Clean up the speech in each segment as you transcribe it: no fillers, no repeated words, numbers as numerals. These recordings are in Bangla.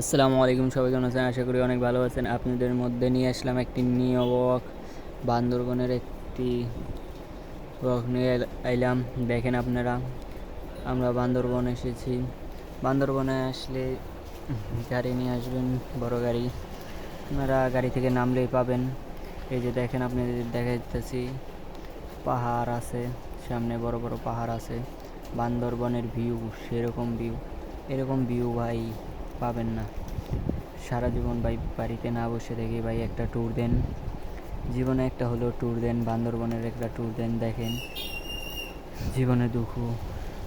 আসসালামু আলাইকুম, সবাই কেমন আছেন? আশা করি অনেক ভালো আছেন। আপনাদের মধ্যে নিয়ে আসলাম একটি নিয়ে ওয়াক, বান্দরবনের একটি ওয়াক নিয়ে আইলাম। দেখেন আপনারা, আমরা বান্দরবন এসেছি। বান্দরবনে আসলে গাড়ি নিয়ে আসবেন, বড় গাড়ি। আপনারা গাড়ি থেকে নামলেই পাবেন। এই যে দেখেন, আপনাদের দেখাইতেছি পাহাড় আছে, সামনে বড় বড় পাহাড় আছে। বান্দরবনের ভিউ সেরকম ভিউ, এরকম ভিউ ভাই পাবেন না। সারা জীবন ভাই বাড়িতে না বসে থেকে ভাই একটা ট্যুর দেন, জীবনে একটা হলেও ট্যুর দেন, বান্দরবনের একটা ট্যুর দেন। দেখেন, জীবনে দুঃখ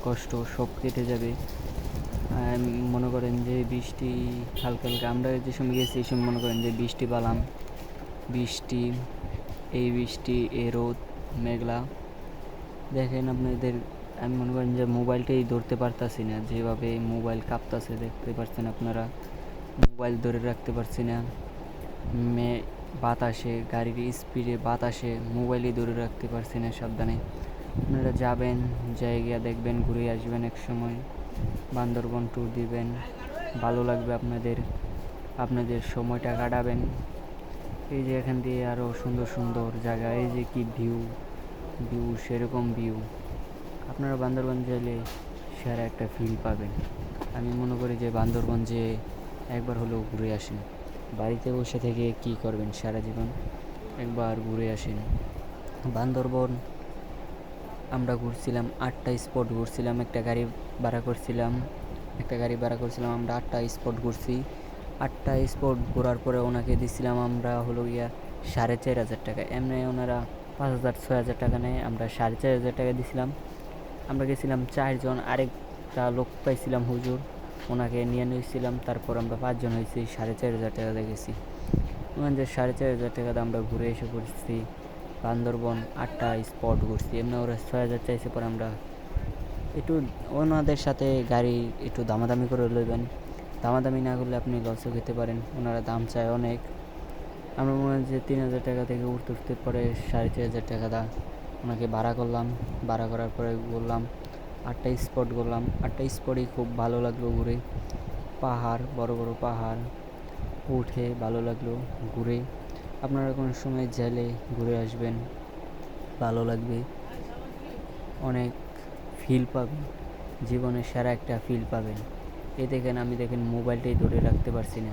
কষ্ট সব কেটে যাবে। মনে করেন যে বৃষ্টি হালকা হালকা, আমরা যে সময় গেছি এই সময় মনে করেন যে বৃষ্টি পেলাম, বৃষ্টি, এই বৃষ্টি, এই রোদ, মেঘলা। দেখেন আপনাদের, আমি মনে করেন যে মোবাইলটাই ধরতে পারতাছি না, যেভাবে মোবাইল কাঁপতাছে দেখতে পাচ্ছেন আপনারা। মোবাইল ধরে রাখতে পারছি না, বাতাসে, গাড়ির স্পিডে বাতাসে মোবাইলই ধরে রাখতে পারছি না। সাবধানে আপনারা যাবেন, জায়গা দেখবেন, ঘুরে আসবেন, এক সময় বান্দরবন ট্যুর দিবেন, ভালো লাগবে আপনাদের, আপনাদের সময়টা কাটাবেন। এই যে এখান দিয়ে আরও সুন্দর সুন্দর জায়গা, এই যে কি ভিউ, ভিউ সেরকম ভিউ। আপনারা বান্দরবন গেলে সেরা একটা ফিল পাবেন। আমি মনে করি যে বান্দরবন যে একবার হলেও ঘুরে আসেন। বাড়িতে বসে থেকে কি করবেন সারা জীবন, একবার ঘুরে আসেন। বান্দরবন আমরা ঘুরছিলাম, 8টা স্পট ঘুরছিলাম, একটা গাড়ি ভাড়া করছিলাম, আমরা 8টা স্পট ঘুরছি। 8টা স্পট ঘোরার পরে ওনাকে দিছিলাম আমরা হলো গিয়া 4,500 টাকা। এমনি ওনারা 5,000 6,000 টাকা নেয়, আমরা 4,500 টাকা দিছিলাম। আমরা গেছিলাম 4 জন, আরেকটা লোক পাইছিলাম হুজুর, ওনাকে নিয়ে নিয়েছিলাম। তারপর আমরা 5 জন হয়েছি, 4,500 টাকা দিয়ে গেছি। যে 4,500 টাকাতে আমরা ঘুরে এসে পড়ছি বান্দরবন। 8টা স্পট ঘুরছি, এমনি ওরা 6,000 চাইছে। পর আমরা একটু ওনাদের সাথে গাড়ি একটু দামাদামি করে লইবেন, দামাদামি না করলে আপনি লসও খেতে পারেন, ওনারা দাম চায় অনেক। আমরা মনে হয় যে 3,000 টাকা থেকে উঠতে উঠতে পরে 4,500 টাকা ওনাকে ভাড়া করলাম। ভাড়া করার পরে বললাম 8টা স্পট করলাম। 8টা স্পটই খুব ভালো লাগলো ঘুরে, পাহাড়, বড় বড় পাহাড় উঠে ভালো লাগলো ঘুরে। আপনারা কোনো সময় জেলে ঘুরে আসবেন, ভালো লাগবে, অনেক ফিল পাবেন, জীবনে সেরা একটা ফিল পাবেন। এই দেখেন, আমি দেখেন মোবাইলটাই ধরে রাখতে পারছি না।